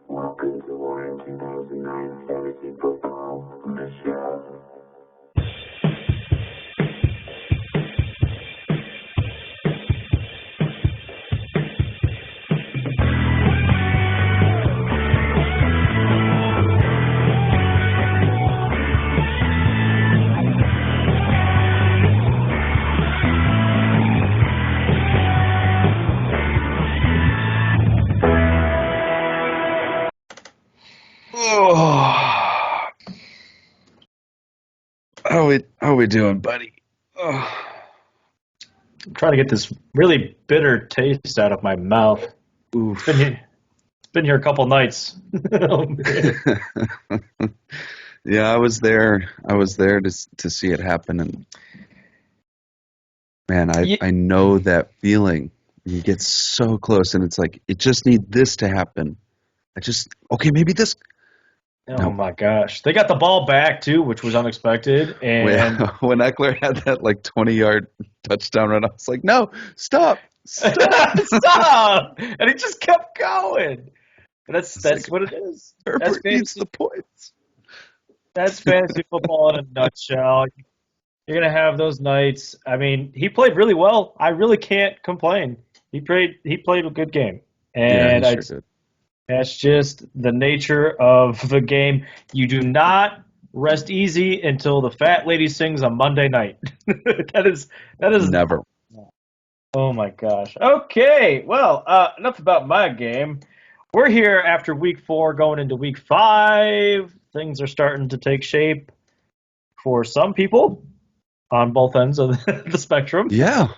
Welcome to Warren 2009 Fantasy Football, the show. Oh, how we doing, buddy? Oh. I'm trying to get this really bitter taste out of my mouth. Oof. It's been here a couple nights. Yeah, I was there. I was there to see it happen, and man, I know that feeling. You get so close, and it's like it just need this to happen. Maybe this. Oh my gosh, they got the ball back too, which was unexpected. And When Eckler had that 20-yard touchdown run, I was like, no, stop. Stop! And he just kept going. That's what it is. Herbert needs the points. That's fantasy football in a nutshell. You're gonna have those nights. I mean, he played really well. I really can't complain. He played a good game, and yeah, he sure did. That's just the nature of the game. You do not rest easy until the fat lady sings on Monday night. That is Never. Oh my gosh. Okay, well, enough about my game. We're here after week 4, going into week 5. Things are starting to take shape for some people on both ends of the spectrum. Yeah,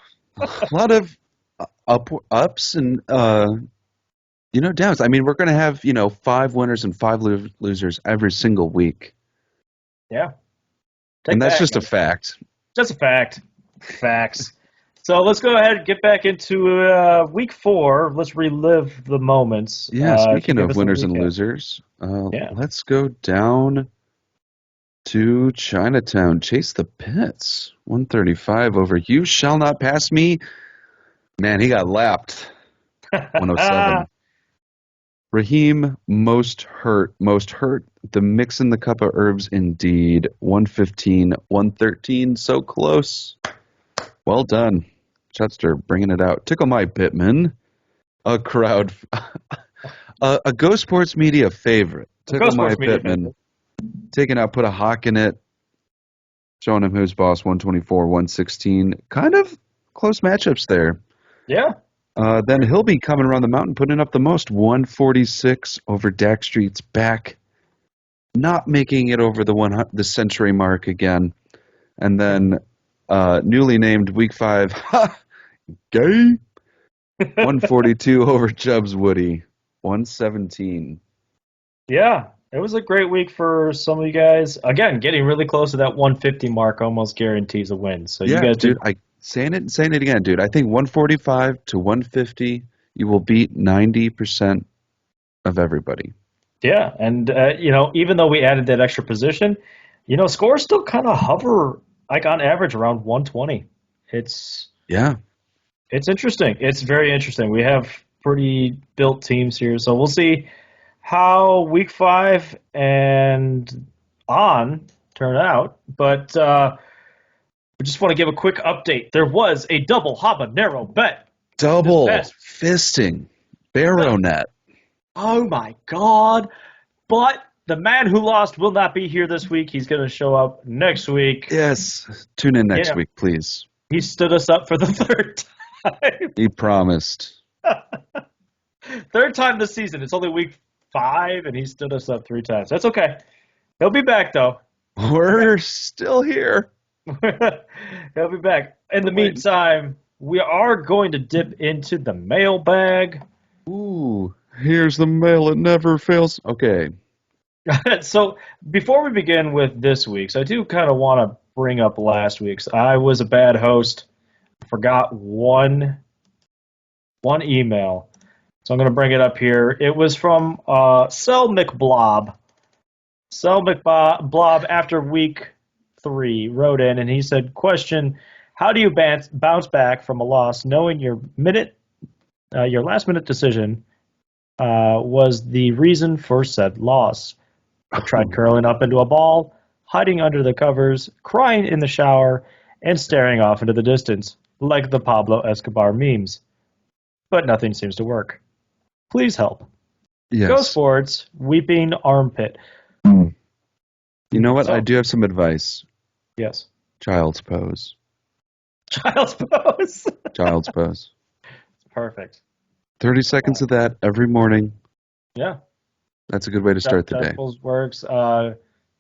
a lot of ups and downs. I mean, we're going to have 5 winners and 5 losers every single week. Yeah, and that's just a fact. Just a fact. Facts. So let's go ahead and get back into week 4. Let's relive the moments. Yeah, speaking of winners and losers, let's go down to Chinatown. Chase the Pits. 135 over You Shall Not Pass Me. Man, he got lapped. 107. Raheem, most hurt. The mix in the cup of herbs indeed. 115, 113. So close. Well done. Chester bringing it out. Tickle My Pittman. A crowd. A Go Sports Media favorite. Tickle My Pittman. Taking out, put a hawk in it. Showing him who's boss. 124, 116. Kind of close matchups there. Yeah. Then he'll be coming around the mountain, putting up the most. 146 over Dak Street's back. Not making it over the century mark again. And then newly named Week 5, gay. 142 over Chubb's Woody. 117. Yeah, it was a great week for some of you guys. Again, getting really close to that 150 mark almost guarantees a win. So yeah, you guys dude, saying it again, dude. I think 145 to 150, you will beat 90% of everybody. Yeah, and even though we added that extra position, scores still kind of hover on average around 120. It's interesting. It's very interesting. We have pretty built teams here, so we'll see how week 5 and on turn out. But we just want to give a quick update. There was a double habanero bet. Double fisting. Baronet. Oh my God. But the man who lost will not be here this week. He's going to show up next week. Yes. Tune in next week, please. He stood us up for the 3rd time. He promised. 3rd time this season. It's only week 5, and he stood us up 3 times. That's okay. He'll be back, though. We're still here. He'll be back. In the meantime, we are going to dip into the mailbag. Ooh, here's the mail. It never fails. Okay. So before we begin with this week's, I do kind of want to bring up last week's. I was a bad host. Forgot one email. So I'm going to bring it up here. It was from Cell McBlob. Cell McBlob, after week 3, wrote in, and he said, question, how do you bounce back from a loss knowing your last-minute decision was the reason for said loss. I tried curling up into a ball, hiding under the covers, crying in the shower, and staring off into the distance, like the Pablo Escobar memes. But nothing seems to work. Please help. Yes. Go Sports, weeping armpit. You know what? I do have some advice. Yes. Child's pose. Child's pose. Child's pose. Perfect. 30 seconds of that every morning. Yeah. That's a good way to start the day. Child's works.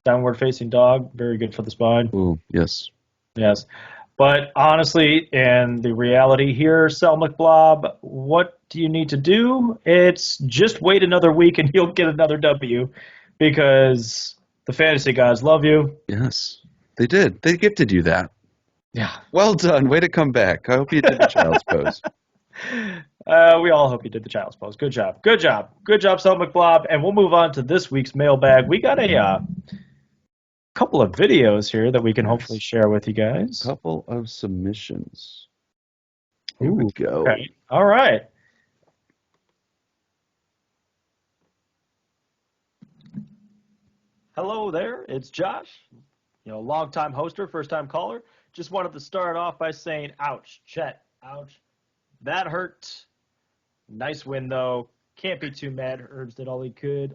Downward facing dog, very good for the spine. Ooh, yes. Yes. But honestly, and the reality here, Cell McBlob, what do you need to do? It's just wait another week and you'll get another W because the fantasy guys love you. Yes, they did. They gifted you that. Yeah. Well done. Way to come back. I hope you did the child's pose. We all hope you did the child's pose. Good job. Good job. Good job, Cell McBlob. And we'll move on to this week's mailbag. We got a couple of videos here that we can hopefully share with you guys. A couple of submissions. Here we go. Okay. All right. Hello there. It's Josh. Long-time hoster, first-time caller. Just wanted to start off by saying, ouch, Chet, ouch. That hurt. Nice win, though. Can't be too mad. Herbs did all he could.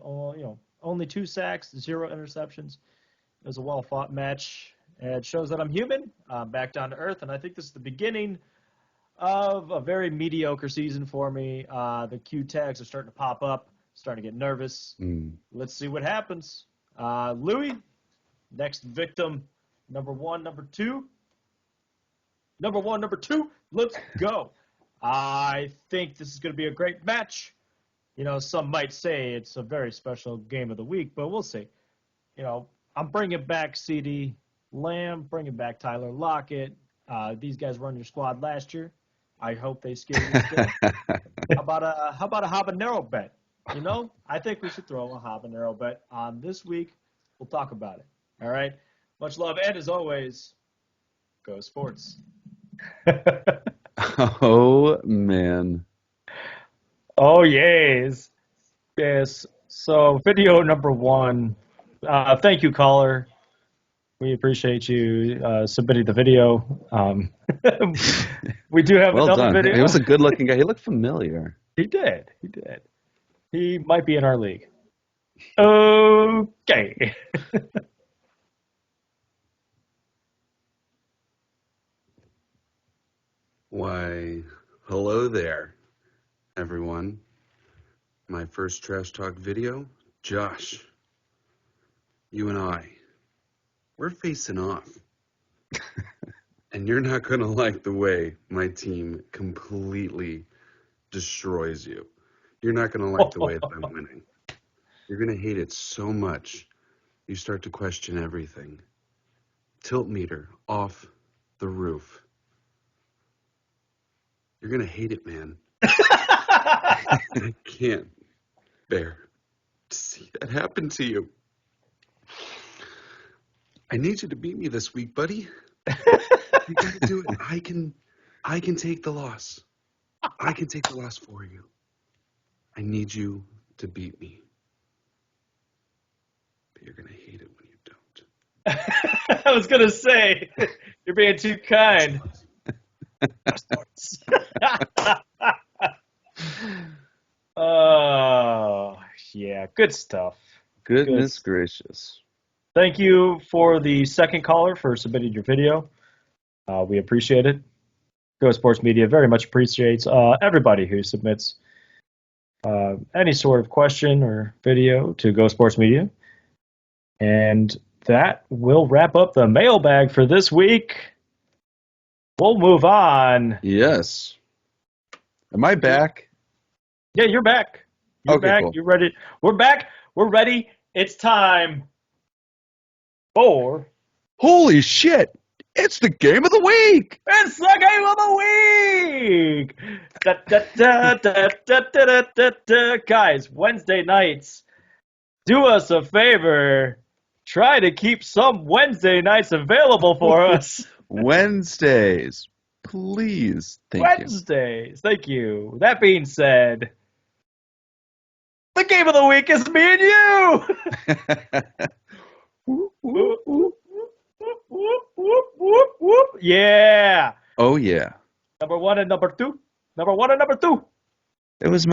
Only 2 sacks, 0 interceptions. It was a well-fought match. It shows that I'm human. I'm back down to earth, and I think this is the beginning of a very mediocre season for me. The Q tags are starting to pop up. Starting to get nervous. Let's see what happens. Louis, next victim, number 1, number 2. Number 1, number 2, let's go. I think this is going to be a great match. Some might say it's a very special game of the week, but we'll see. I'm bringing back CD Lamb, bringing back Tyler Lockett. These guys run your squad last year. I hope they scare you still. How about a habanero bet? I think we should throw a habanero bet on this week. We'll talk about it. All right? Much love, and as always, go Sports. Oh, man. Oh, yes. Yes. So, video number 1. Thank you, caller. We appreciate you submitting the video. We do have another video. He was a good-looking guy. He looked familiar. He did. He might be in our league. Okay. Why, hello there, everyone. My first Trash Talk video, Josh. You and I, we're facing off. And you're not going to like the way my team completely destroys you. You're not going to like the way that I'm winning. You're going to hate it so much, you start to question everything. Tilt meter off the roof. You're going to hate it, man. I can't bear to see that happen to you. I need you to beat me this week, buddy. You got to do it. I can take the loss. I can take the loss for you. I need you to beat me. But you're going to hate it when you don't. I was going to say, you're being too kind. Oh, yeah. Good stuff. Goodness gracious. Thank you for the second caller for submitting your video. We appreciate it. Go Sports Media very much appreciates everybody who submits any sort of question or video to Go Sports Media. And that will wrap up the mailbag for this week. We'll move on. Yes. Am I back? Yeah, you're back. You're back. Cool. You're ready. We're back. We're ready. It's time for... Holy shit! It's the game of the week! It's the game of the week! Da, da, da, da, da, da, da, da. Guys, Wednesday nights, do us a favor. Try to keep some Wednesday nights available for us. Wednesdays. Please. Thank you. Wednesdays. Thank you. That being said, The game of the week is me and you. Yeah. Oh yeah. Number one and number two. It's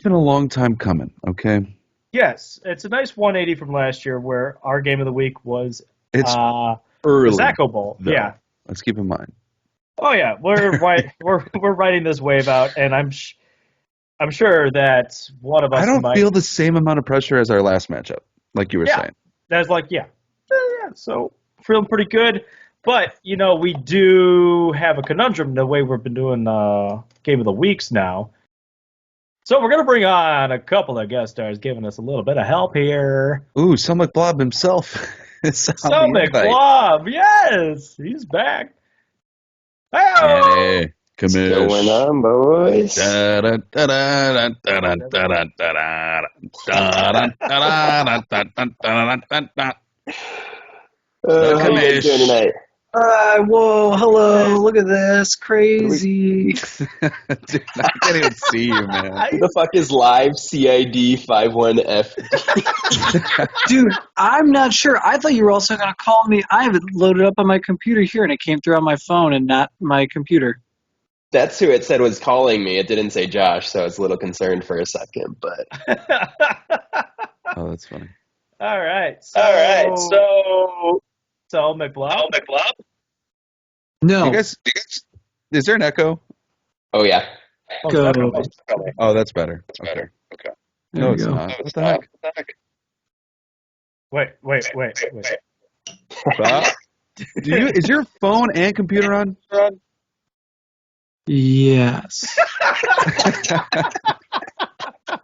been a long time coming, okay? Yes, it's a nice 180 from last year where our game of the week was early. The Zacco Bowl. Though. Yeah. Let's keep in mind. Oh yeah, we're riding this wave out, and I'm sure that one of us. I don't feel the same amount of pressure as our last matchup, like you were saying. That's yeah. So feeling pretty good, but we do have a conundrum the way we've been doing game of the weeks now. So we're gonna bring on a couple of guest stars, giving us a little bit of help here. Ooh, Cell McBlob himself. Cell McBlob, yes, he's back. Hey, commish. What's going on, boys? How you guys doing tonight? Whoa, hello, look at this, crazy. Dude, I can't even see you, man. Who the fuck is live CID 51F? Dude, I'm not sure. I thought you were also going to call me. I have it loaded up on my computer here, and it came through on my phone and not my computer. That's who it said was calling me. It didn't say Josh, so I was a little concerned for a second, but... Oh, that's funny. All right, so Cell McBlob. No. You guys, is there an echo? Oh, yeah. Go. Oh, that's better. Okay. No, it's not. What the heck? Wait. Bob, is your phone and computer on? Yes.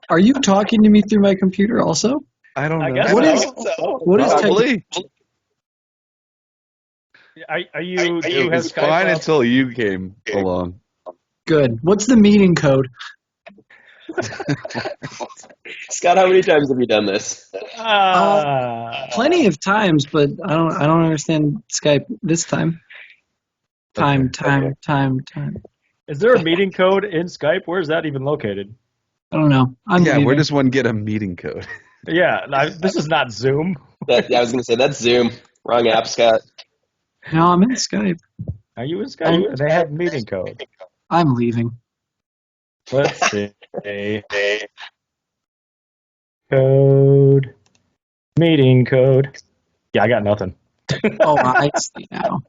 Are you talking to me through my computer also? I don't know. What is Probably. Are you? It was fine until you came along. Good. What's the meeting code? Scott, how many times have you done this? Plenty of times, but I don't understand Skype this time. Time. Is there a meeting code in Skype? Where is that even located? I don't know. Where does one get a meeting code? Yeah, this is not Zoom. I was going to say, that's Zoom. Wrong app, Scott. No, I'm in Skype. Are you in Skype? They have meeting code. I'm leaving. Let's see. Code. Meeting code. Yeah, I got nothing. Oh, I see now.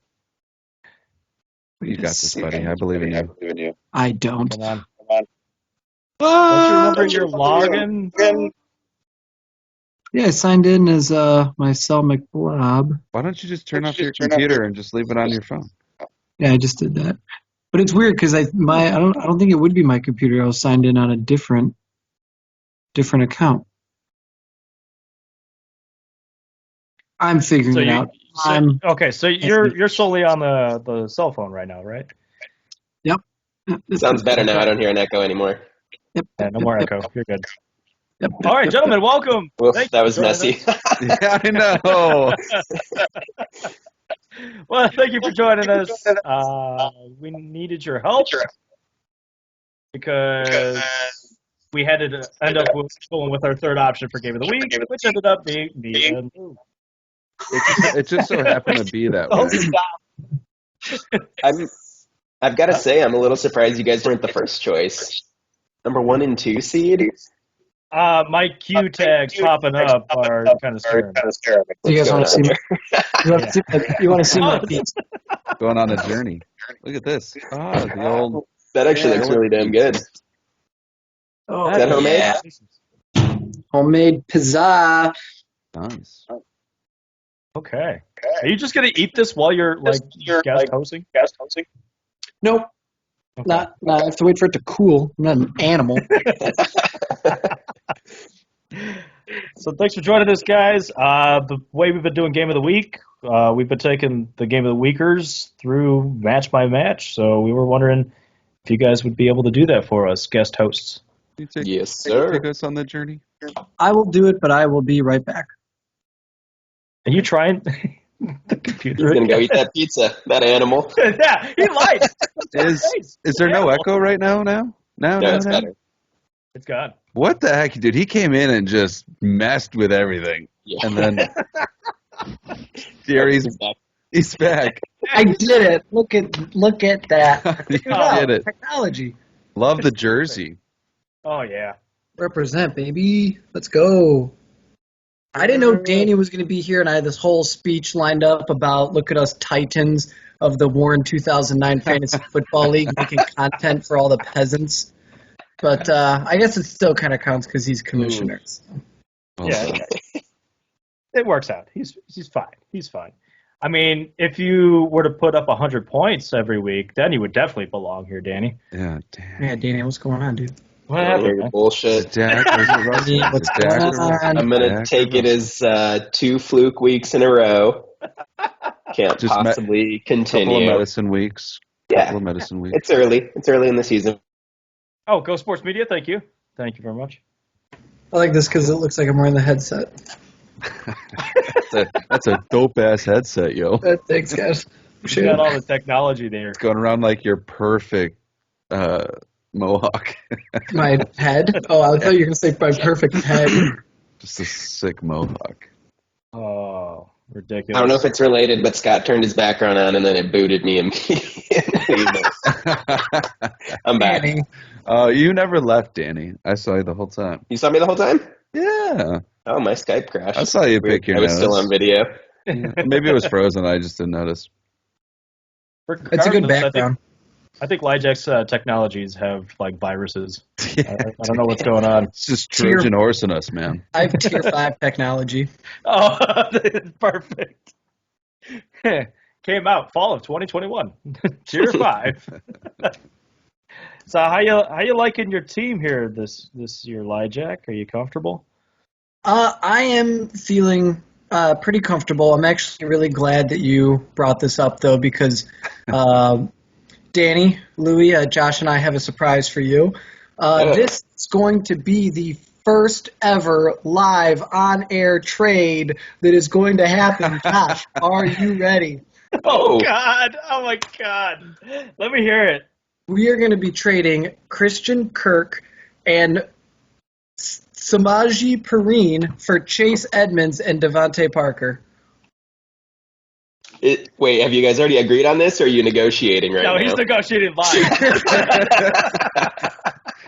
You got this, buddy. I believe in you. I don't. Come on. Don't you remember your login? Yeah, I signed in as my Cell McBlob. Why don't you just turn off your computer and just leave it on your phone? Yeah, I just did that. But it's weird because I don't think it would be my computer. I was signed in on a different account. I'm figuring it out. Okay, so you're solely on the cell phone right now, right? Yep. Sounds better now. I don't hear an echo anymore. Yep. Yeah, no more echo. You're good. Yep. All right, gentlemen, welcome. Oof, that was messy. Yeah, I know. Well, thank you for joining us. We needed your help because we had to end up going with our third option for Game of the Week, which ended up being me and Lou. It just so happened to be that way. I've got to say, I'm a little surprised you guys weren't the first choice. Number 1 and 2 seed? My Q tags popping up are kind of scaring me. You guys want to see me? You want to see my feet? Going on a journey. Look at this. The old. That actually looks really damn good. Oh, Is that homemade? yeah. Homemade pizza. Nice. Okay. Are you just gonna eat this while you're guest hosting? Nope. Okay. Not. I have to wait for it to cool. I'm not an animal. So thanks for joining us, guys. The way we've been doing Game of the Week, we've been taking the Game of the Weekers through match by match. So we were wondering if you guys would be able to do that for us, guest hosts. Yes, sir. Take us on the journey. I will do it, but I will be right back. Are you trying the computer? He's going to go eat that pizza, that animal. Yeah, he lied. Is there no echo right now? No, it's better. It's gone. What the heck, dude? He came in and just messed with everything. Yeah. And then Jerry's he's back. I did it. Look at that. You did it. Technology. Love the jersey. Oh, yeah. Represent, baby. Let's go. I didn't know Danny was going to be here, and I had this whole speech lined up about look at us titans of the Warren 2009 Fantasy Football League making content for all the peasants. But I guess it still kind of counts because he's commissioner. So. Yeah, it works out. He's fine. He's fine. I mean, if you were to put up 100 points every week, then you would definitely belong here, Danny. Yeah, damn. Yeah, Danny, what's going on, dude? What happened? Man? Bullshit. What's going on? I'm gonna take it as 2 fluke weeks in a row. Can't Just possibly continue. Couple of medicine weeks. Yeah, couple of medicine weeks. It's early. It's early in the season. Oh, Go Sports Media, thank you. Thank you very much. I like this because it looks like I'm wearing the headset. That's a dope-ass headset, yo. Thanks, guys. You got all the technology there. It's going around like your perfect mohawk. My head? Oh, I thought you were going to say my perfect head. Just a sick mohawk. Oh, ridiculous. I don't know if it's related, but Scott turned his background on and then it booted me immediately. I'm back. Danny. Oh, you never left, Danny. I saw you the whole time. You saw me the whole time? Yeah. Oh, my Skype crashed. I saw you pick your I was nose. still on video. Maybe it was frozen. I just didn't notice. It's a good background. I think Lyjack's technologies have like viruses. I don't know what's going on. It's just Trojan horsing us, man. I have tier 5 technology. Oh, perfect. Came out fall of 2021. Tier 5. So how you liking your team here this year, Lyjack? Are you comfortable? I am feeling pretty comfortable. I'm actually really glad that you brought this up, though, because Danny, Louie, Josh, and I have a surprise for you. This is going to be the first ever live on-air trade that is going to happen. Josh, are you ready? Oh, God. Oh, my God. Let me hear it. We are going to be trading Christian Kirk and Samaje Perine for Chase Edmonds and Devontae Parker. Wait, have you guys already agreed on this, or are you negotiating right now? No, he's negotiating live.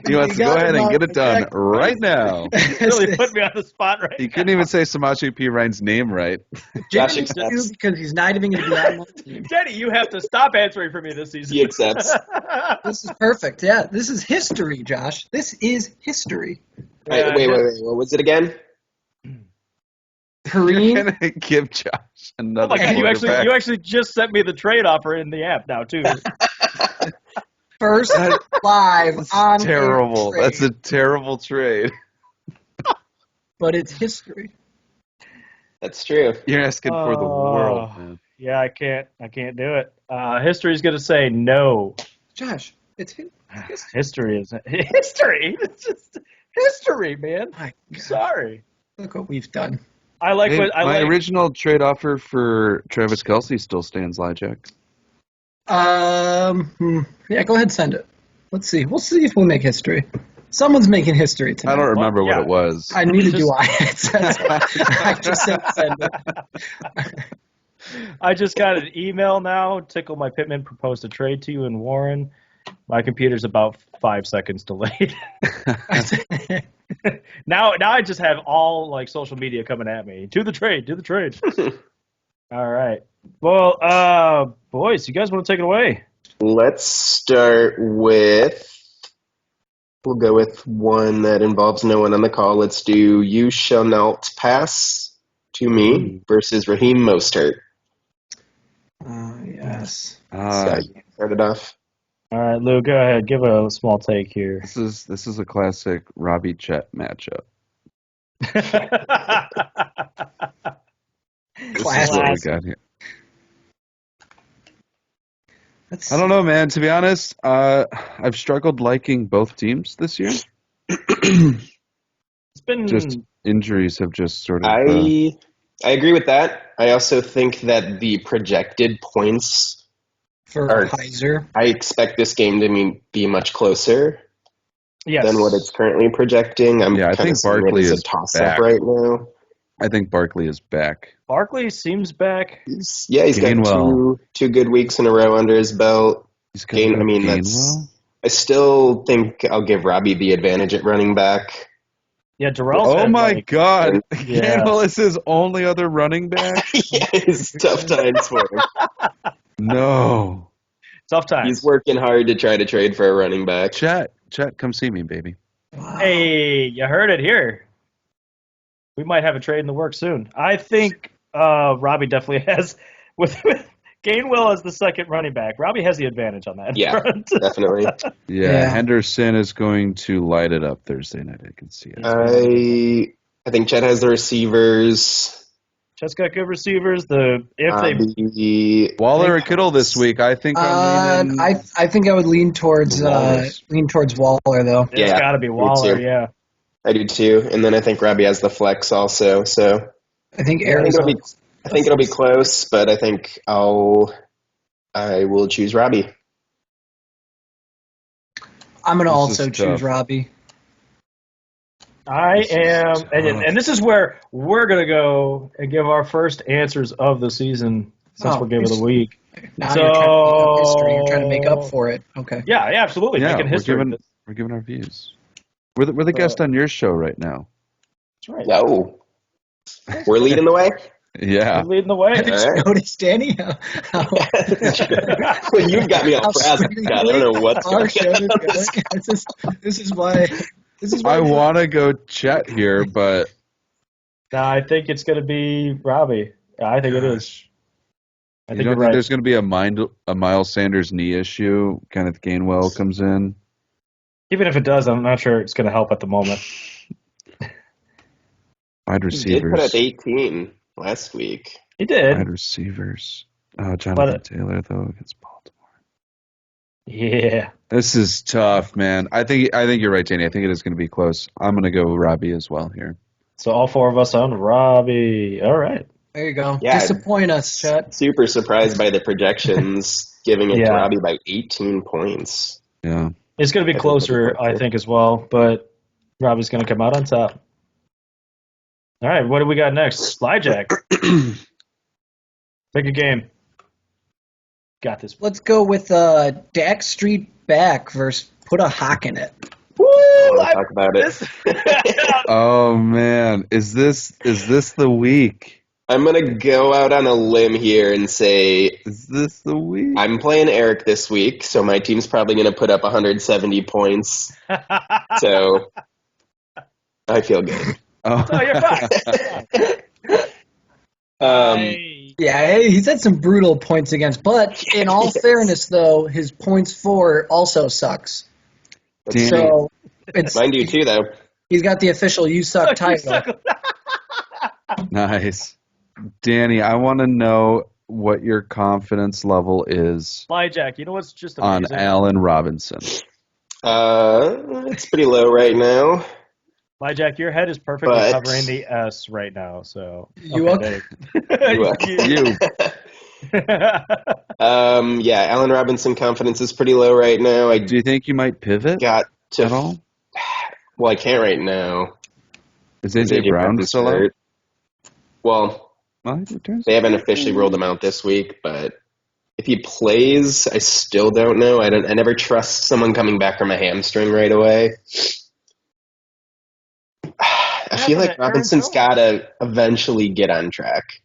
He wants to go ahead and get it done right now. Really put me on the spot right He couldn't even say Samaje Perine's name right. Josh accepts. Because he's not even going to be on my team. Danny, you have to stop answering for me this season. He accepts. This is perfect. Yeah, this is history, Josh. This is history. Wait. What was it again? Perine. You're gonna give Josh another. Oh my God, you actually just sent me the trade offer in the app now too. First live on terrible. That's a terrible trade. But it's history. That's true. You're asking for the world, man. Yeah, I can't do it. History's gonna say no. Josh, it's history is history. It's just history, man. My God. Sorry. Look what we've done. I like Hey, what I my like. original trade offer for Travis Kelce still stands, Lyjack. Yeah, go ahead, send it. Let's see. We'll see if we make history. Someone's making history tonight. I don't remember what yeah. it was. Neither do I. I just said send it. I just got an email now. Tickle My Pittman proposed a trade to you and Warren. My computer's about 5 seconds delayed. Now I just have all like social media coming at me. Do the trade. All right. Well, boys, you guys want to take it away? Let's start with. We'll go with one that involves no one on the call. Let's do You Shall Not Pass to Me versus Raheem Mostert. Yes. So you started off. All right, Lou, go ahead. Give a small take here. This is a classic Robbie Chet matchup. This is what we got here. I don't know, man. To be honest, I've struggled liking both teams this year. It's been just injuries have just sort of. I agree with that. I also think that the projected points for Heiser. I expect this game to be much closer. than what it's currently projecting. I think Barkley is a toss-up back right now. I think Barkley is back. Barkley seems back. He's got two good weeks in a row under his belt. Gainwell? I still think I'll give Robbie the advantage at running back. Yeah, Darrell's Oh my God. Yeah. Gainwell is his only other running back? It's tough times for him. No. Tough times. He's working hard to try to trade for a running back. Chet, come see me, baby. Wow. Hey, you heard it here. We might have a trade in the works soon. I think Robbie definitely has, with Gainwell as the second running back, Robbie has the advantage on that. Yeah, definitely. Yeah, Henderson is going to light it up Thursday night. I can see it. I think Chet has the receivers. Chet's got good receivers. Waller or Kittle this week. I think I'm leaning. I think I would lean towards Waller though. It's got to be Waller. Yeah. I do too, and then I think Robbie has the flex also. So I think it'll be close, but I think I will choose Robbie. I'm gonna also choose Robbie. I am, and this is where we're gonna go and give our first answers of the season since we're Game of the Week. Now you're trying to make up history. You're trying to make up for it. Okay. Yeah, absolutely. Yeah, making history. We're giving our views. We're the guest on your show right now. That's right. No. We're leading the way? Yeah. We're leading the way. Haven't you noticed, Danny? Well, you've got me all frazzled. I don't know what's going on. This is why I want to go Chet here, but... No, I think it's going to be Robbie. I think it is. I think you don't think there's going to be a Miles Sanders knee issue? Kenneth Gainwell comes in? Even if it does, I'm not sure it's going to help at the moment. Wide receivers. He did put up 18 last week. He did. Wide receivers. Oh, Jonathan Taylor, though, against Baltimore. Yeah. This is tough, man. I think you're right, Danny. I think it is going to be close. I'm going to go Robbie as well here. So all four of us on Robbie. All right. There you go. Yeah, disappoint us, Chet. Super surprised by the projections, giving it to Robbie by 18 points. Yeah. It's going to be closer, I think, as well, but Robbie's going to come out on top. All right, what do we got next? Slyjack. Pick a game. Got this. Let's go with Dak Street back versus put a hawk in it. Woo! Talk about it. Oh man, is this the week? I'm gonna go out on a limb here and say, is this the week? I'm playing Eric this week, so my team's probably gonna put up 170 points. So I feel good. Oh, you're fine. Yeah, he's had some brutal points against, but in all fairness, though, his points for also sucks. Danny. So mine do too, though. He's got the official "You Suck" title. Nice, Danny. I want to know what your confidence level is. Jack, you know what's just amazing? On Allen Robinson. It's pretty low right now. Jack, your head is perfectly covering the S right now. So you okay, you. Yeah, Allen Robinson confidence is pretty low right now. Do you think you might pivot at all? Well, I can't right now. Is AJ Brown still out? Well, they haven't officially ruled him out this week, but if he plays, I still don't know. I never trust someone coming back from a hamstring right away. I feel like Robinson's got to eventually get on track.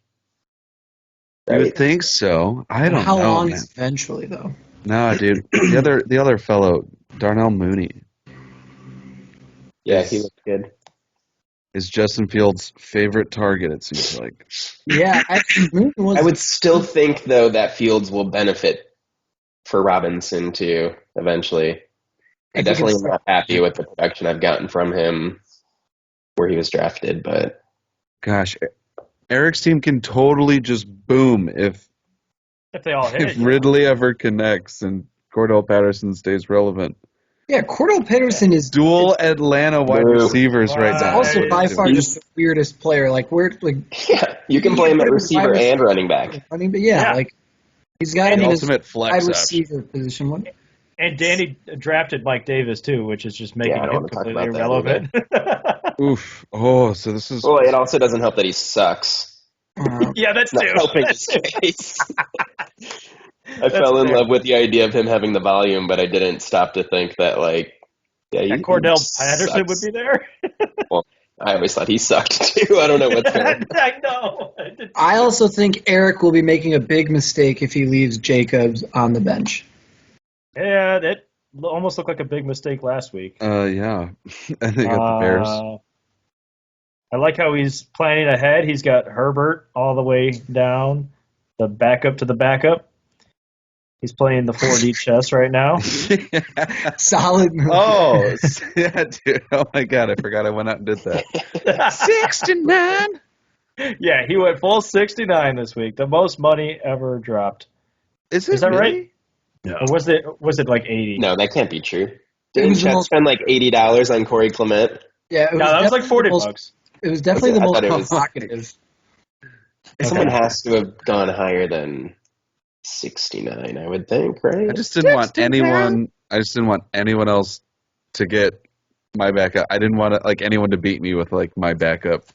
Right? You would think so. I don't know. How long is eventually, though? No, dude. The other fellow, Darnell Mooney. Yeah, he looks good. Is Justin Fields' favorite target, it seems like. Yeah. I would still think, though, that Fields will benefit for Robinson, too, eventually. I definitely am not happy with the production I've gotten from him where he was drafted, but... Gosh, Eric's team can totally just boom if they all hit. If Ridley ever connects and Cordell Patterson stays relevant. Yeah, Cordell Patterson is dual Atlanta wide receivers right now. Also, by far, just the weirdest player. Yeah, you can play him at receiver and running back. Like he's got an ultimate flex wide receiver position. And Danny drafted Mike Davis too, which is just making him completely irrelevant. Oof. Oh, so this is. Well, it also doesn't help that he sucks. Yeah, that's not too. helping his case. I fell in love with the idea of him having the volume, but I didn't stop to think that, like, Cordell Patterson would be there. Well, I always thought he sucked too. I don't know what's going on. I know. I also think Eric will be making a big mistake if he leaves Jacobs on the bench. Yeah, that almost looked like a big mistake last week. Yeah. I think got the Bears. I like how he's planning ahead. He's got Herbert all the way down, the backup to the backup. He's playing the 4D chess right now. Solid move. Oh, yeah, dude. Oh, my God. I forgot I went out and did that. 69. Yeah, he went full 69 this week. The most money ever dropped. Is that really? Right? No. Or was it like 80? No, that can't be true. Didn't Chet spend like $80 on Corey Clement? Yeah, that was like $40. It was definitely the most provocative. Someone has to have gone higher than 69, I would think, right? I just didn't want anyone else to get my backup. I didn't want anyone to beat me with my backup.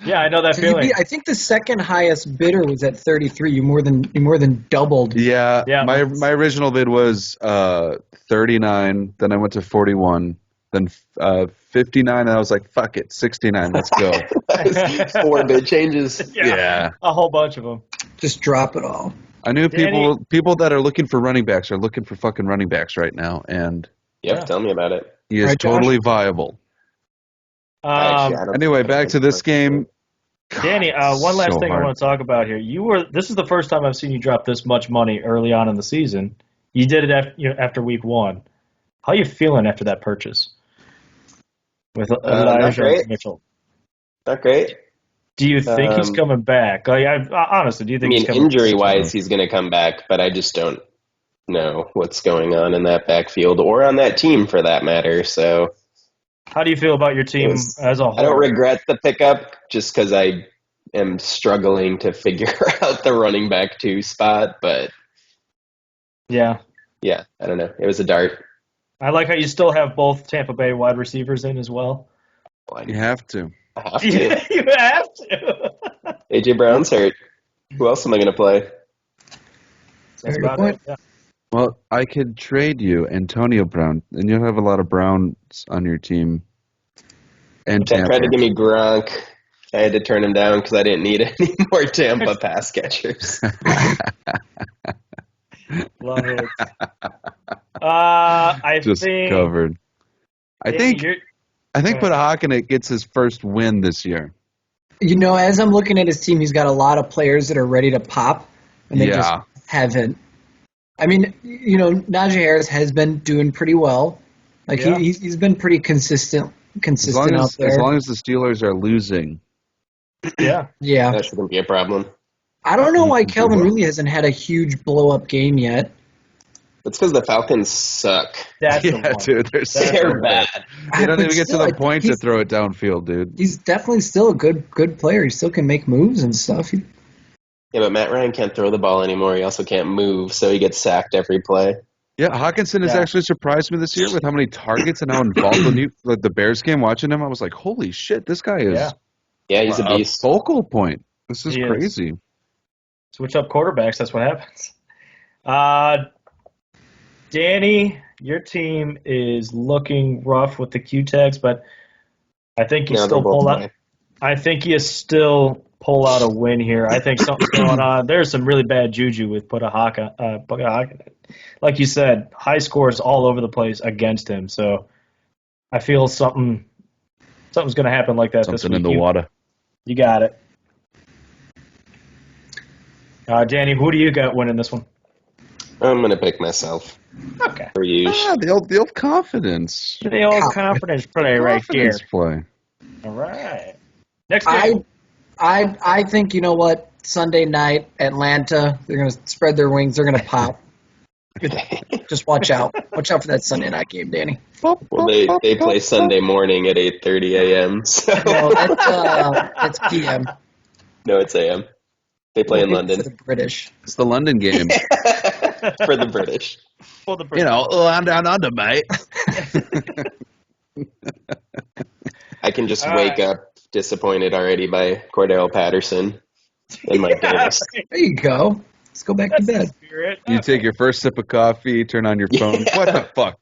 Yeah, I know that feeling. I think the second highest bidder was at 33. You more than doubled. Yeah. My original bid was 39. Then I went to 41. Then 59, and I was like, "Fuck it, 69. Let's go." 4 bid changes. Yeah, a whole bunch of them. Just drop it all. I knew people that are looking for running backs are looking for fucking running backs right now, and tell me about it. He is totally viable. Anyway, back to this game. Danny, one last thing I want to talk about here. This is the first time I've seen you drop this much money early on in the season. You did it after week 1. How are you feeling after that purchase with Elijah Mitchell? Not great. Do you think he's coming back? Honestly, do you think he's coming back? Injury-wise, he's going to come back, but I just don't know what's going on in that backfield or on that team for that matter. So, how do you feel about your team as a whole? I don't regret the pickup just because I am struggling to figure out the running back 2 spot, but yeah, I don't know. It was a dart. I like how you still have both Tampa Bay wide receivers in as well. You have to. I have to. You have to. AJ Brown's hurt. Who else am I going to play? That's about it. Yeah. Well, I could trade you Antonio Brown, and you'll have a lot of Browns on your team. And Tampa tried to give me Gronk. I had to turn him down because I didn't need any more Tampa pass catchers. Love it. I think covered. I think Putahakana gets his first win this year. As I'm looking at his team, he's got a lot of players that are ready to pop, and they just haven't. I mean, Najee Harris has been doing pretty well. He's been pretty consistent out there. As long as the Steelers are losing. Yeah. That shouldn't be a problem. I don't know why Kelvin really hasn't had a huge blow-up game yet. It's because the Falcons suck. That's dude, they're bad. They don't even get to the point to throw it downfield, dude. He's definitely still a good player. He still can make moves and stuff. Yeah, but Matt Ryan can't throw the ball anymore. He also can't move, so he gets sacked every play. Yeah, Hawkinson has actually surprised me this year with how many targets and how involved when the Bears game watching him. I was like, holy shit, this guy is he's a beast. Focal point. This is crazy. Switch up quarterbacks, that's what happens. Danny, your team is looking rough with the Q tags, but I think you still pull out. I think you still pull out a win here. I think something's going on. There's some really bad juju with Putahakana. Like you said, high scores all over the place against him. So I feel something's going to happen like that this week. Something in the water. You got it. Danny, who do you got winning this one? I'm going to pick myself. Okay. For you. The old confidence. The old confidence play right there. Play. All right. Next game. I think, Sunday night, Atlanta, they're going to spread their wings. They're going to pop. Just watch out. Watch out for that Sunday night game, Danny. Well, they play Sunday morning at 8:30 a.m. So. No, that's p.m. No, it's a.m. They play in London. For the British. It's the London game. For the British. For the British. I'm down under, mate. I can just wake up disappointed already by Cordell Patterson and Mike Davis. There you go. Let's go back to bed. You take your first sip of coffee, turn on your phone. Yeah. What the fuck?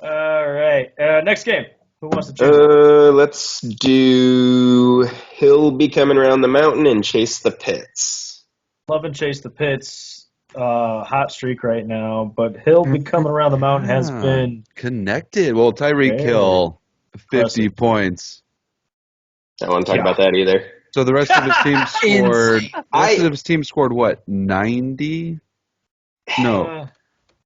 All right. Next game. Who wants to choose? Let's do Hill be coming around the mountain and chase the pits. Love and chase the pits. Hot streak right now, but Hill be coming around the mountain has been connected. Well, Tyreek Hill, 50 points. I don't want to talk about that either. So the rest of his team scored. The rest of his team scored what? 90? No.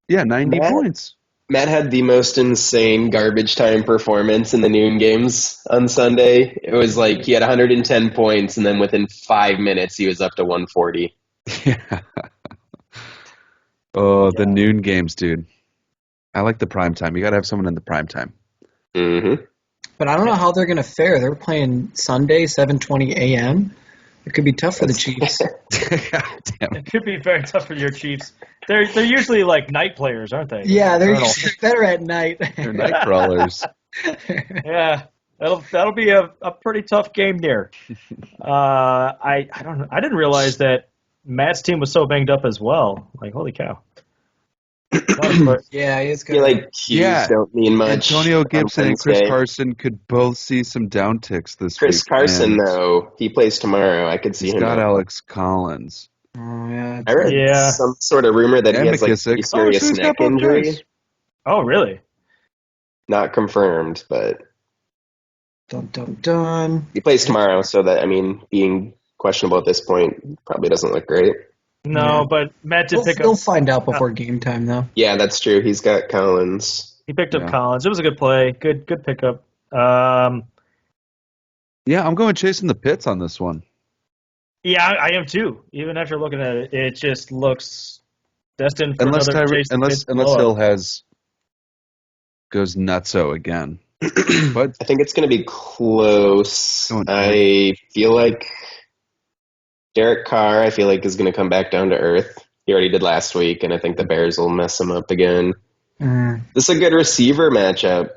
Yeah, 90 points. Matt had the most insane garbage time performance in the noon games on Sunday. It was like he had 110 points, and then within 5 minutes, he was up to 140. Yeah. Oh, the noon games, dude. I like the prime time. You got to have someone in the prime time. Mm-hmm. But I don't know how they're going to fare. They're playing Sunday, 7:20 a.m. It could be tough for the Chiefs. It could be very tough for your Chiefs. They're usually like night players, aren't they? Yeah, they're usually better at night. They're night crawlers. Yeah, that'll be a pretty tough game there. I don't know. I didn't realize that Matt's team was so banged up as well. Like, holy cow. Yeah, it's good. I feel like cues don't mean much. Antonio Gibson and Chris Carson could both see some downticks this week. Chris Carson, though, he plays tomorrow. I could see him. He's got Alex Collins. Oh, yeah. I read some sort of rumor that he has like a serious neck injury. Oh, really? Not confirmed, but dun dun dun. He plays tomorrow, so that, I mean, being questionable at this point probably doesn't look great. No, but Matt did pick up. They'll find out before game time, though. Yeah, that's true. He's got Collins. He picked up Collins. It was a good play. Good pickup. Yeah, I'm going chasing the pits on this one. Yeah, I am too. Even after looking at it, it just looks destined for unless another unless Hill goes nutso again. But I think it's going to be close. I feel like Derek Carr, is going to come back down to earth. He already did last week, and I think the Bears will mess him up again. This is a good receiver matchup.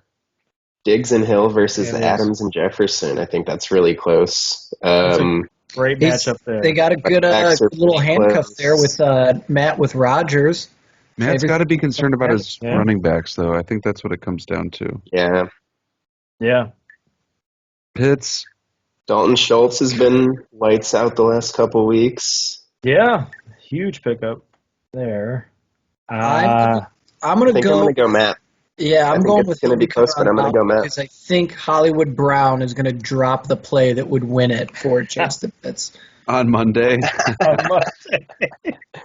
Diggs and Hill versus Adams and Jefferson. I think that's really close. Great matchup there. They got a good little handcuff there with Matt with Rodgers. Matt's got to be concerned about his running backs, though. I think that's what it comes down to. Yeah. Yeah. Pitts. Dalton Schultz has been lights out the last couple weeks. Yeah. Huge pickup there. I'm going to go Matt. Yeah, I'm going with it's going to be close, but I'm going to go Matt. Because I think Hollywood Brown is going to drop the play that would win it for Chase the Pits. On Monday.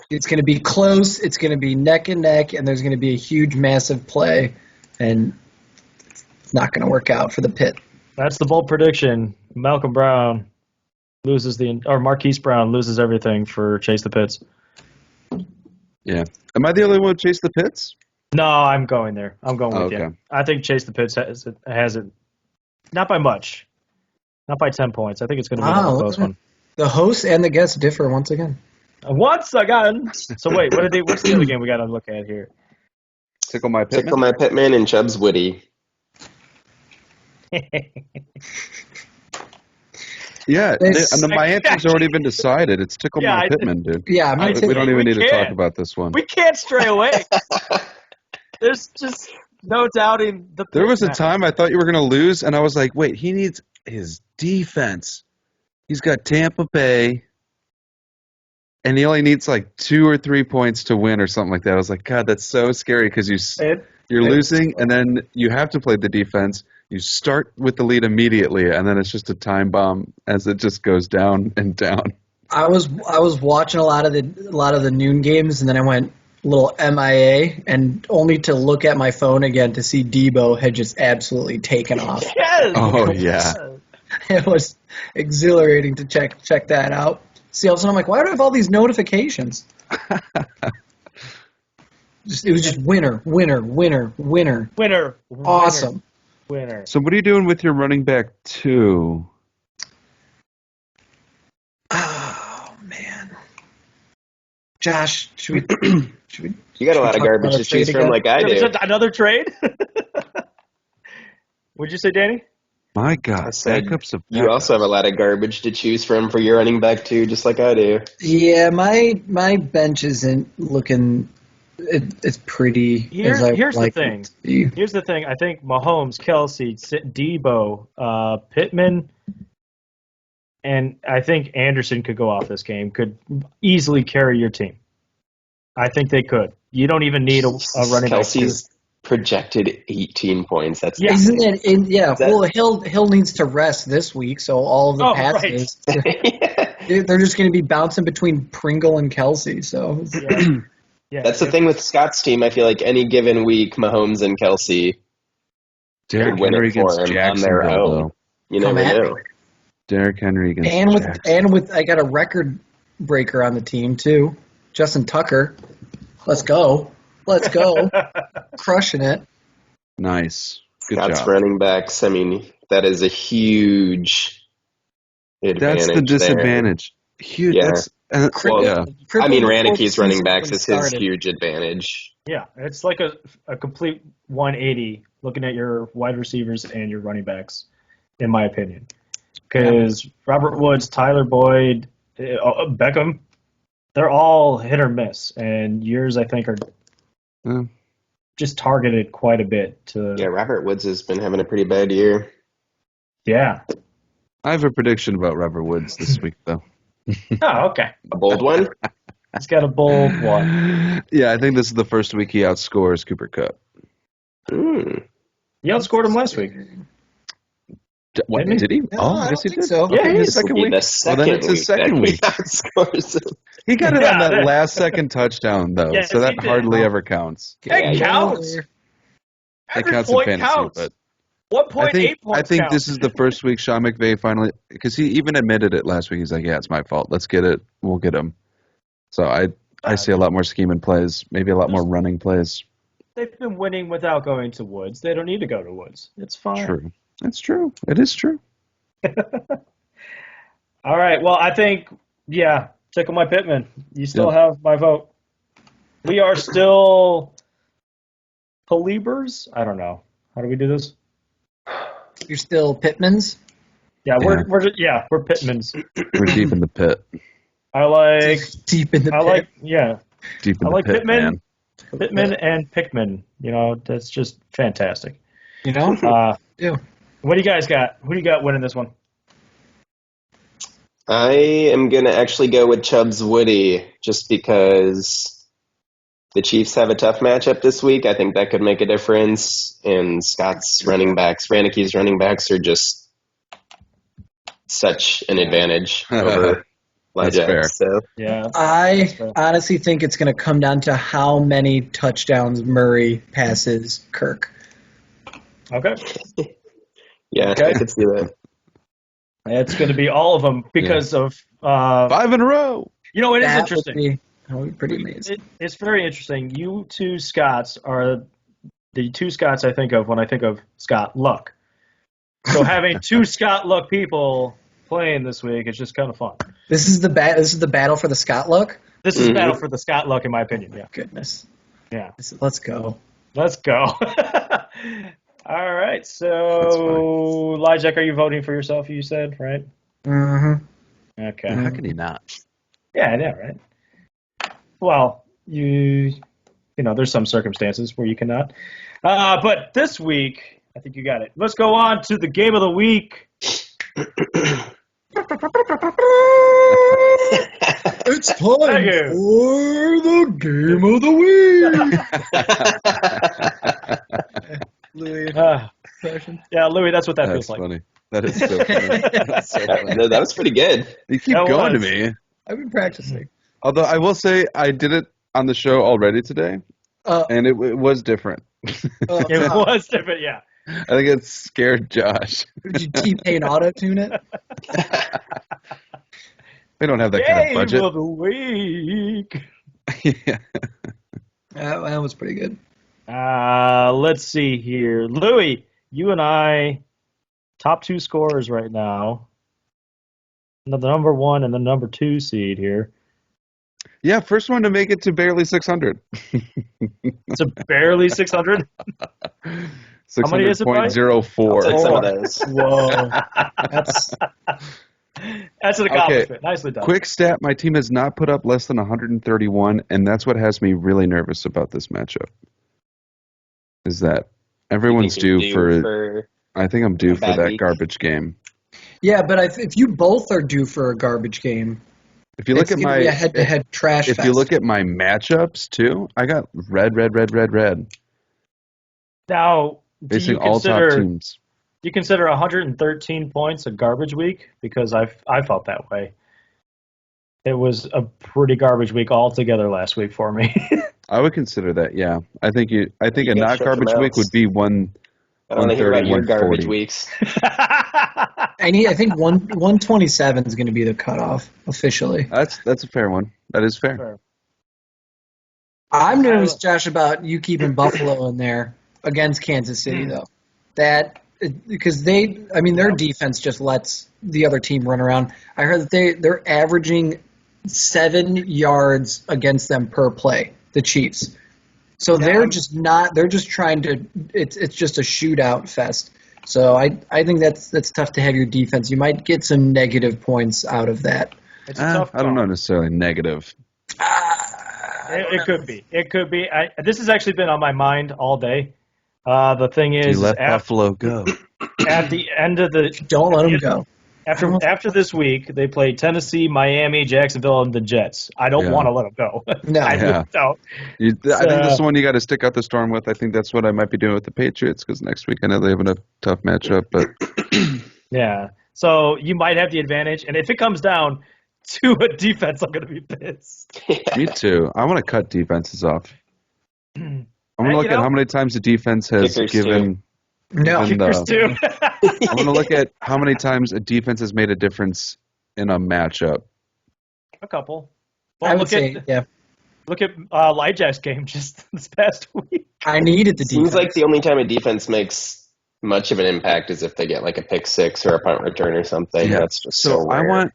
It's going to be close. It's going to be neck and neck, and there's going to be a huge, massive play, and it's not going to work out for the Pit. That's the bold prediction. Malcolm Brown loses Marquise Brown loses everything for Chase the Pits. Yeah. Am I the only one who chased the Pits? No, I'm going there. I'm going with you. I think Chase the Pits has it, not by much, not by 10 points. I think it's going to be a close one. The host and the guest differ once again. So wait, what's the other game we got to look at here? Tickle My Pittman? Tickle My Pittman and Chubb's Woody. Yeah, my answer's already been decided. It's Tickle My Pittman, dude. Yeah, we don't even need to talk about this one. We can't stray away. There's just no doubting the. There was a time I thought you were going to lose, and I was like, wait, he needs his defense. He's got Tampa Bay, and he only needs like 2 or 3 points to win or something like that. I was like, God, that's so scary because you're losing, and then you have to play the defense. You start with the lead immediately, and then it's just a time bomb as it just goes down and down. I was watching a lot of the noon games, and then I went a little MIA, and only to look at my phone again to see Debo had just absolutely taken off. Yes! Oh yeah, it was exhilarating to check that out. See, all of a sudden I'm like, why do I have all these notifications? It was just winner. Awesome. Winner. So what are you doing with your running back 2? Oh, man. Josh, should we? You got a lot of talk garbage about a to choose trade from, again? like I do. Another trade? What'd you say, Danny? My God, I said backups of you also have a lot of garbage to choose from for your running back too, just like I do. Yeah, my bench isn't looking. It's pretty. Here's the thing. It to be. Here's the thing. I think Mahomes, Kelsey, Debo, Pittman, and I think Anderson could go off this game. Could easily carry your team. I think they could. You don't even need a running back. Kelsey's projected 18 points. That's Isn't it? Yeah. Well, Hill needs to rest this week, so all of the passes they're just going to be bouncing between Pringle and Kelsey. So yeah, that's the thing with Scott's team. I feel like any given week, Mahomes and Kelsey Derrick win Henry it for against him on their Jacksonville, own. though. You never know. Derrick Henry against and with I got a record breaker on the team too, Justin Tucker. Let's go, crushing it. Nice, good Scott's job. running backs. I mean, that is a huge advantage. That's the disadvantage. Huge. Yeah. Yeah. I mean, Ranike's running backs is his huge advantage. Yeah, it's like a complete 180 looking at your wide receivers and your running backs, in my opinion. Because Robert Woods, Tyler Boyd, Beckham, they're all hit or miss, and yours I think are just targeted quite a bit. Yeah, Robert Woods has been having a pretty bad year. Yeah. I have a prediction about Robert Woods this week, though. Oh, okay. A bold one? He's got a bold one. Yeah, I think this is the first week he outscores Cooper Kupp. He outscored him last week. What, did he? No, I guess he think did. so. Okay, Yeah, the second week. Well, then it's his second week. He got it on that last second touchdown, though, so that hardly ever counts. It counts. It counts in fantasy, but 1.8 points I think counts. this is the first week Sean McVay finally, because he even admitted it last week. He's like, "Yeah, it's my fault. Let's get it. We'll get him." So I see a lot more scheming plays, maybe a lot more running plays. They've been winning without going to Woods. They don't need to go to Woods. It's fine. True. That's true. It is true. All right. Well, I think, tickle my Pittman. You still have my vote. We are still Beliebers? I don't know. How do we do this? You're still Pittmans? Yeah, we're Pittmans. We're deep in the pit. I like deep in the pit. Deep in I the like pit, Pittman, man. Pittman and Pickman. That's just fantastic. Yeah. What do you guys got? Who do you got winning this one? I am going to actually go with Chubbs Woody just because the Chiefs have a tough matchup this week. I think that could make a difference. And Scott's running backs, Ranike's running backs are just such an advantage over That's fair. So. Yeah. I honestly think it's going to come down to how many touchdowns Murray passes Kirk. Okay. Yeah, I could see that. It's going to be all of them because of 5 in a row. It is interesting. That would be pretty amazing. It's very interesting. You two Scotts are the two Scotts I think of when I think of Scott Luck. So having two Scott Luck people playing this week is just kind of fun. This is the battle for the Scott Luck? This is battle for the Scott Luck, in my opinion. Yeah. Goodness. Yeah. Let's go. Let's go. All right. So, Lijek, are you voting for yourself, you said, right? Mm-hmm. Okay. How can you not? Yeah, I know, right? Well, there's some circumstances where you cannot. But this week, I think you got it. Let's go on to the game of the week. It's time for the game of the week. Louis. Yeah, Louis, that's what that feels That's like. funny. That is so funny. That's so funny. No, that was pretty good. You keep going to me. I've been practicing. Although I will say I did it on the show already today, and it was different. It was different, yeah. I think it scared Josh. Did you T-Pain auto-tune it? We don't have that kind of budget. Game of the week. Yeah. That was pretty good. Let's see here. Louis, you and I, top two scorers right now. The number 1 and the number 2 seed here. Yeah, first one to make it to barely 600. It's a barely 600. 600.04. Take some of those. Whoa. That's an accomplishment. Nicely done. Quick stat, my team has not put up less than 131, and that's what has me really nervous about this matchup. Is that everyone's due for I think I'm due for that week. Garbage game. Yeah, but if you both are due for a garbage game, if you look at my head-to-head trash if fest. you look at my matchups too, I got red. Now, facing all top teams. Do you consider 113 points a garbage week? Because I felt that way. It was a pretty garbage week altogether last week for me. I would consider that, yeah. I think a not garbage week would be one. I don't want to hear about your garbage weeks. I think 127 is going to be the cutoff officially. That's a fair one. That is fair. I'm nervous, Josh, about you keeping Buffalo in there against Kansas City, though. Because their defense just lets the other team run around. I heard that they're averaging 7 yards against them per play, the Chiefs. So they're just trying to. It's just a shootout fest. So I think that's tough to have your defense. You might get some negative points out of that. It's a tough I don't know necessarily negative. It could be. It could be. This has actually been on my mind all day. The thing is, you let Buffalo go. At the end of the don't let them go. After this week, they play Tennessee, Miami, Jacksonville, and the Jets. I don't want to let them go. No, I think this is one you got to stick out the storm with. I think that's what I might be doing with the Patriots because next week I know they have a tough matchup. But yeah, so you might have the advantage, and if it comes down to a defense, I'm going to be pissed. Me too. I want to cut defenses off. I'm going to look at how many times the defense has given. Kickers too. I'm going to look at how many times a defense has made a difference in a matchup. A couple. Well, I would say. Look at Elijah's game just this past week. I needed the defense. Seems like the only time a defense makes much of an impact is if they get like a pick six or a punt return or something. Yeah. That's just so rare.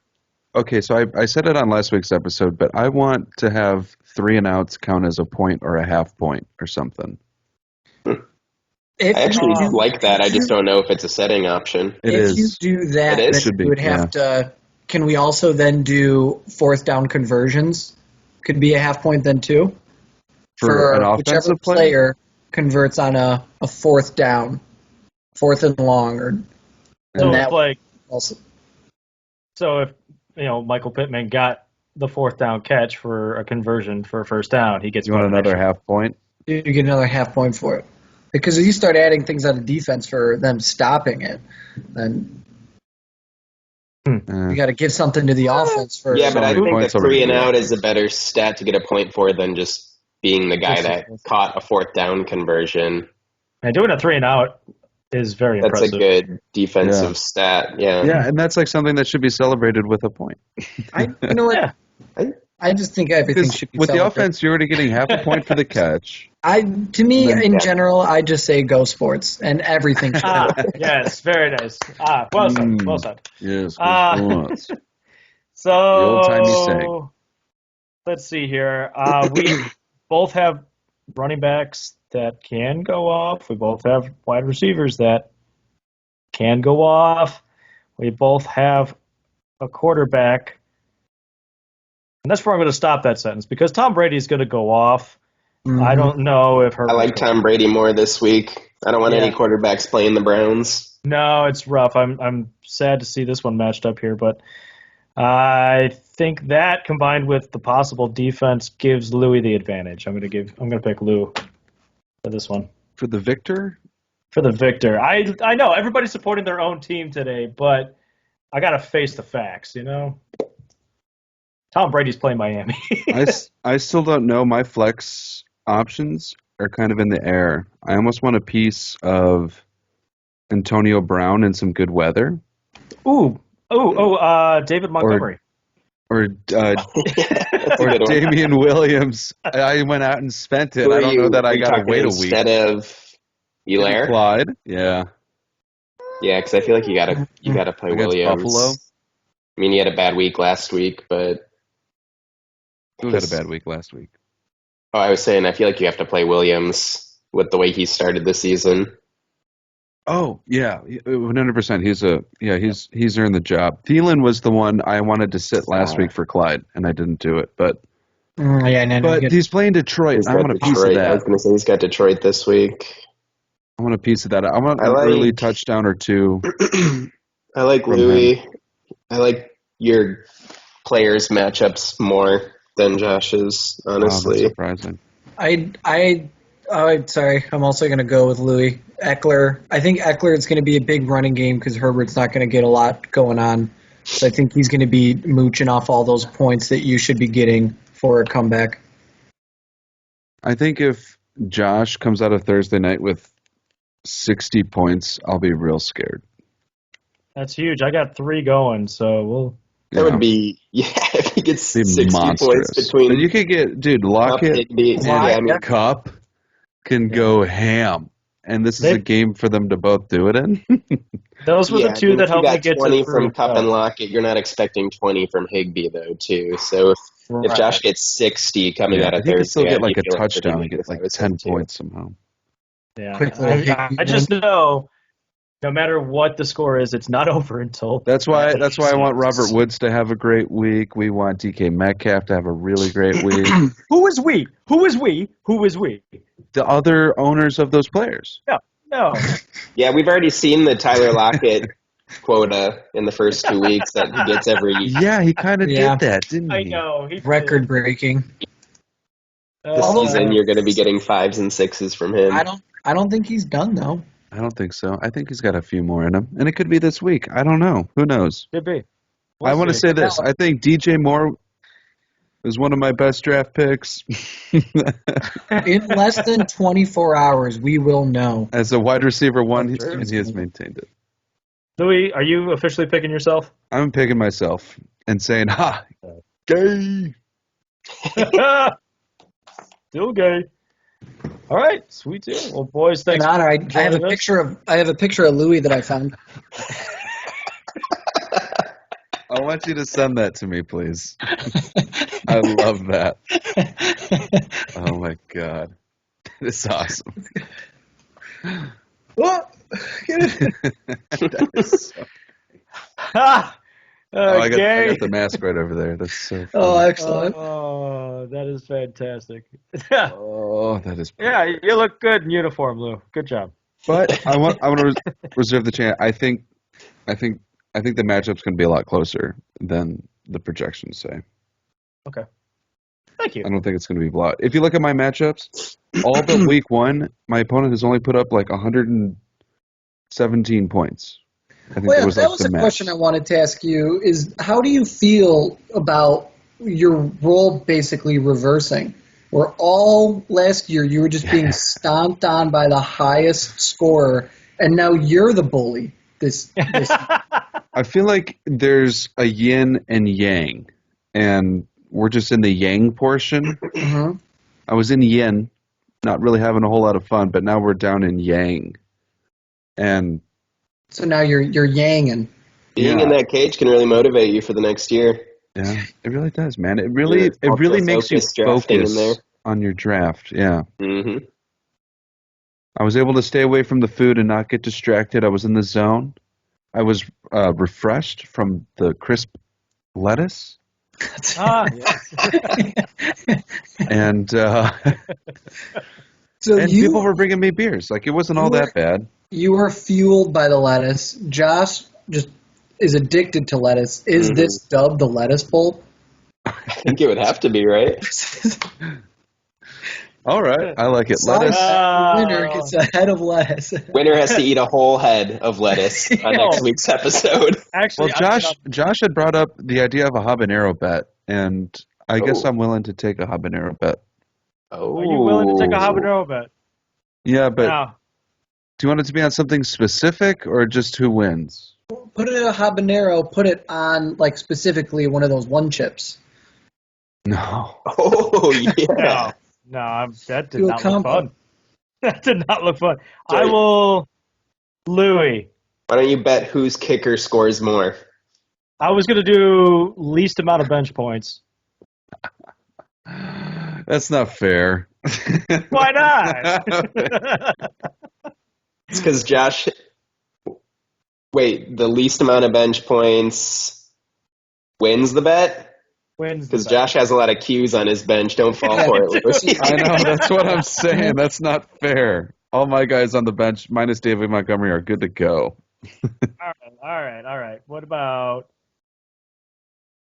So I said it on last week's episode, but I want to have 3 and outs count as a point or a half point or something. I actually like that. I just don't know if it's a setting option. If you do that, then you would have to. Can we also then do 4th down conversions? Could be a half point then too. For an offensive whichever player converts on a 4th down, 4th and long, So if Michael Pittman got the 4th down catch for a conversion for a first down, he gets. You want another half point? You get another half point for it. Because if you start adding things on the defense for them stopping it, then you got to give something to the offense for. Yeah, but I think the 3 and out is a better stat to get a point for than just being the guy that caught a 4th down conversion. And doing a 3 and out is very impressive. That's a good defensive stat. Yeah. Yeah, and that's like something that should be celebrated with a point. You know what? I just think everything should be with the offense, you're already getting half a point for the catch. To me, in general, I just say go sports, and everything should. Yes, very nice. Well said. Well said. Yes, sports. So, the old-timey saying. Let's see here. We both have running backs that can go off. We both have wide receivers that can go off. We both have a quarterback. And that's where I'm going to stop that sentence because Tom Brady is going to go off. Mm-hmm. I don't know if I like Tom Brady more this week. I don't want any quarterbacks playing the Browns. No, it's rough. I'm sad to see this one matched up here, but I think that combined with the possible defense gives Louis the advantage. I'm going to pick Lou for this one. For the victor? For the victor. I know everybody's supporting their own team today, but I got to face the facts, Tom Brady's playing Miami. I still don't know. My flex options are kind of in the air. I almost want a piece of Antonio Brown in some good weather. David Montgomery. Or Damian Williams. I went out and spent it. I don't know that I got to wait a week. Instead of Elaire? Clyde, yeah. Yeah, because I feel like you gotta play Williams. Buffalo. I mean, he had a bad week last week, but Who had a bad week last week? Oh, I was saying, I feel like you have to play Williams with the way he started the season. Oh yeah, 100%. He's earned the job. Thielen was the one I wanted to sit last week for Clyde, and I didn't do it. But he's playing Detroit. I want a piece of that. I was going to say he's got Detroit this week. I want a piece of that. I want an early touchdown or two. I like Louis. I like your players' matchups more than Josh's, honestly. That's surprising. Sorry, I'm also going to go with Louis. Eckler. I think Eckler is going to be a big running game because Herbert's not going to get a lot going on. So I think he's going to be mooching off all those points that you should be getting for a comeback. I think if Josh comes out of Thursday night with 60 points, I'll be real scared. That's huge. I got 3 going, so That would be, if he gets 60 monstrous. points between... But you could get, Lockett and Cup can go ham. And this is a game for them to both do it in. Those were the two that helped me get 20 to from Cup and Lockett. You're not expecting 20 from Higbee, though, too. So if Josh gets 60 coming out of Thursday... He could still get like a touchdown and get like 10 points somehow. Yeah, I just know... No matter what the score is, it's not over until. That's why I want Robert Woods to have a great week. We want DK Metcalf to have a really great week. Who is we? Who is we? Who is we? The other owners of those players. No. Yeah, we've already seen the Tyler Lockett quota in the first 2 weeks that he gets every. Yeah, he kind of did that, didn't he? I know. Record breaking. This season, you're going to be getting 5s and 6s from him. I don't think he's done though. I don't think so. I think he's got a few more in him. And it could be this week. I don't know. Who knows? Could be. I want to say this. I think DJ Moore is one of my best draft picks. In less than 24 hours, we will know. As a wide receiver one, he has maintained it. Louis, are you officially picking yourself? I'm picking myself and saying, ha, gay. Still gay. All right, sweet too. Well, boys, thanks. In honor, I have a picture of Louis that I found. I want you to send that to me, please. I love that. Oh my god, that is awesome. What? That is so... I got the mask right over there. That's so funny. Oh, excellent. Oh, that is fantastic. Oh, that is. Yeah, you look good in uniform, Lou. Good job. But I want to reserve the chance. I think the matchup's going to be a lot closer than the projections say. Okay. Thank you. I don't think it's going to be blowout. If you look at my matchups, all but week 1, my opponent has only put up like 117 points. That was a question I wanted to ask you, is how do you feel about your role basically reversing? Where all last year you were just being stomped on by the highest scorer, and now you're the bully. This I feel like there's a yin and yang, and we're just in the yang portion. Mm-hmm. I was in yin, not really having a whole lot of fun, but now we're down in yang. And so now you're yanging. Being in that cage can really motivate you for the next year. Yeah, it really does, man. It really makes you focus on your draft. Yeah. Mm-hmm. I was able to stay away from the food and not get distracted. I was in the zone. I was refreshed from the crisp lettuce. Yes. And people were bringing me beers. Like, it wasn't all that bad. You were fueled by the lettuce. Josh just is addicted to lettuce. Is this dubbed the lettuce bowl? I think it would have to be, right? All right. I like it. Lettuce. Winner gets a head of lettuce. Winner has to eat a whole head of lettuce on next week's episode. Actually, Josh had brought up the idea of a habanero bet, and I guess I'm willing to take a habanero bet. Oh. Are you willing to take a habanero bet? Yeah, but do you want it to be on something specific or just who wins? Put it in a habanero. Put it on, like, specifically one of those one chips. No. Oh, yeah. No, that did not look fun. That did not look fun. I will, Louis. Why don't you bet whose kicker scores more? I was going to do least amount of bench points. That's not fair. Why not? It's because Josh. Wait, the least amount of bench points wins the bet? Because Josh has a lot of Qs on his bench. Don't fall for it, Louis. I know, that's what I'm saying. That's not fair. All my guys on the bench, minus David Montgomery, are good to go. All right. What about...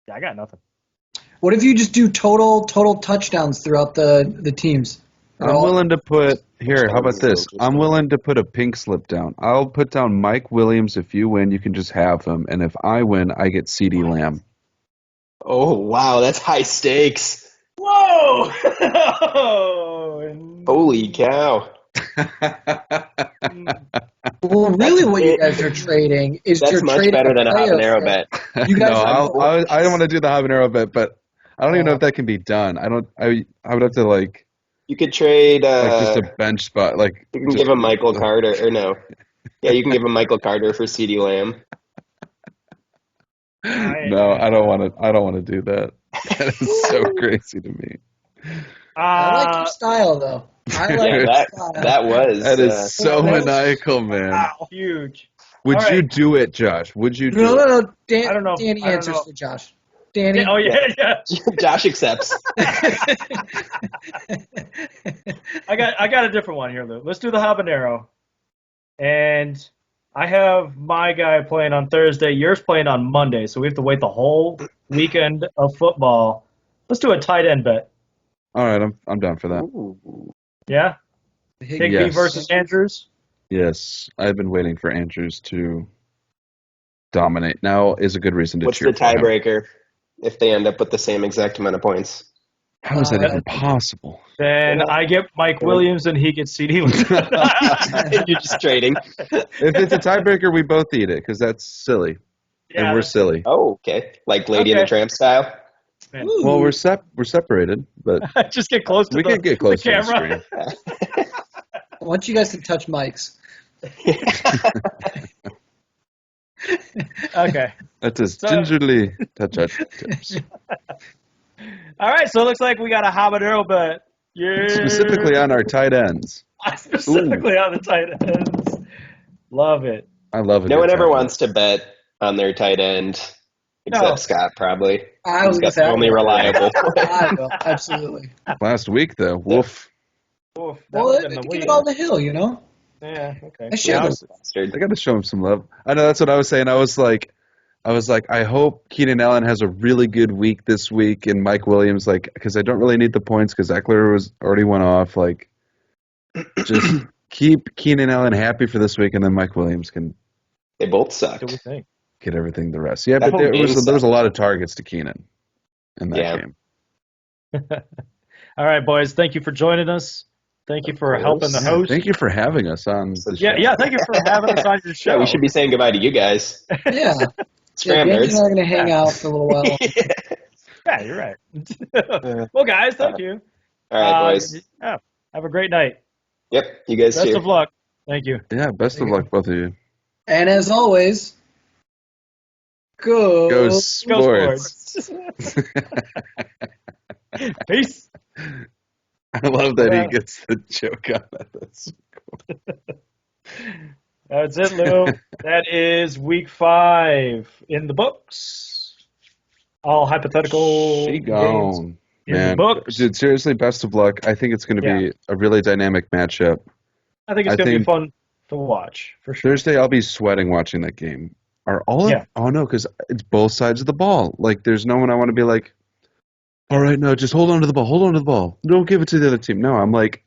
Yeah, I got nothing. What if you just do total touchdowns throughout the teams? I'm willing to put... Here, how about this? I'm willing to put a pink slip down. I'll put down Mike Williams. If you win, you can just have him. And if I win, I get CeeDee Lamb. Oh, wow, that's high stakes. Whoa! Holy cow. Well, really what you guys are trading is That's you're much trading better than a habanero bet. You guys I don't want to do the habanero bet, but I don't even know if that can be done. I would have to, like... You could trade... just a bench spot. Like, you can give him Michael Carter, or no. Yeah, you can give him Michael Carter for CeeDee Lamb. No, I don't want to do that. That is so crazy to me. I like your style, though. I like your style. That is so maniacal, man. Wow, huge. Would you do it, Josh? Would you do it? No. I don't know. Danny answers for Josh. Danny. Oh, yeah. Josh accepts. I got a different one here, Lou. Let's do the habanero. And I have my guy playing on Thursday. Yours playing on Monday, so we have to wait the whole weekend of football. Let's do a tight end bet. All right, I'm down for that. Ooh. Yeah? Higbee versus Andrews? Yes, I've been waiting for Andrews to dominate. Now is a good reason to What's cheer the for him. tiebreaker if they end up with the same exact amount of points? How is that even possible? Then I get Mike Williams and he gets CeeDee Lamb. You're just trading. If it's a tiebreaker, we both eat it because that's silly, and we're silly. Oh, okay. Like Lady and the Tramp style? Well, we're separated, but just get close to we can get close the to camera. the screen. I want you guys to touch mics. Okay. That is gingerly touch our tips. All right, so it looks like we got a habanero bet. Yeah. Specifically on our tight ends. Specifically on the tight ends. Love it. I love it. No one ever wants to bet on their tight end, except Scott, probably. He's got the only reliable. I will, absolutely. Last week, though, woof. Well, give it all the hill, you know? Yeah, okay. I got to show him some love. I know that's what I was saying. I was like, I hope Keenan Allen has a really good week this week, and Mike Williams, because I don't really need the points because Eckler already went off. Just keep Keenan Allen happy for this week, and then Mike Williams can. They both sucked. What do we think? Get everything the rest. Yeah, but there was a lot of targets to Keenan in that game. All right, boys. Thank you for joining us. Thank you for helping the host. Thank you for having us on the show. Yeah, thank you for having us on your show. Yeah, we should be saying goodbye to you guys. Yeah. Scram Danny nerds. and I are going to hang out for a little while. Yeah, you're right. Well, guys, thank you. All right, boys. Yeah, have a great night. Yep, you guys too. Best of luck. Thank you. Yeah, best of luck, both of you. And as always, go sports. Peace. I love that he gets the joke on that. That's cool. That's it, Lou. That is week 5 in the books. All hypothetical. She gone. Man, dude, seriously, best of luck. I think it's going to be a really dynamic matchup. I think it's going to be fun to watch, for sure. Thursday, I'll be sweating watching that game. Oh, no, because it's both sides of the ball. There's no one I want to be like, all right, no, just hold on to the ball. Hold on to the ball. Don't give it to the other team. No, I'm like,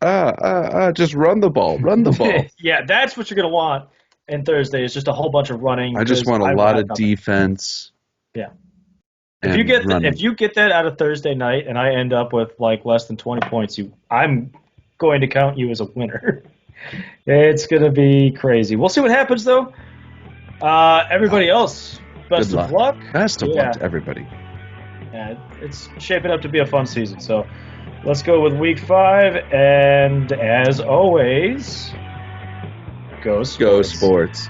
just run the ball. Run the ball. Yeah, that's what you're going to want in Thursday is just a whole bunch of running. I just want a lot of defense. Yeah. If you get that out of Thursday night and I end up with less than 20 points, I'm going to count you as a winner. It's going to be crazy. We'll see what happens though. Everybody else, best of luck. Best of luck to everybody. Yeah, it's shaping up to be a fun season. So let's go with week 5, and as always, go sports. Go sports.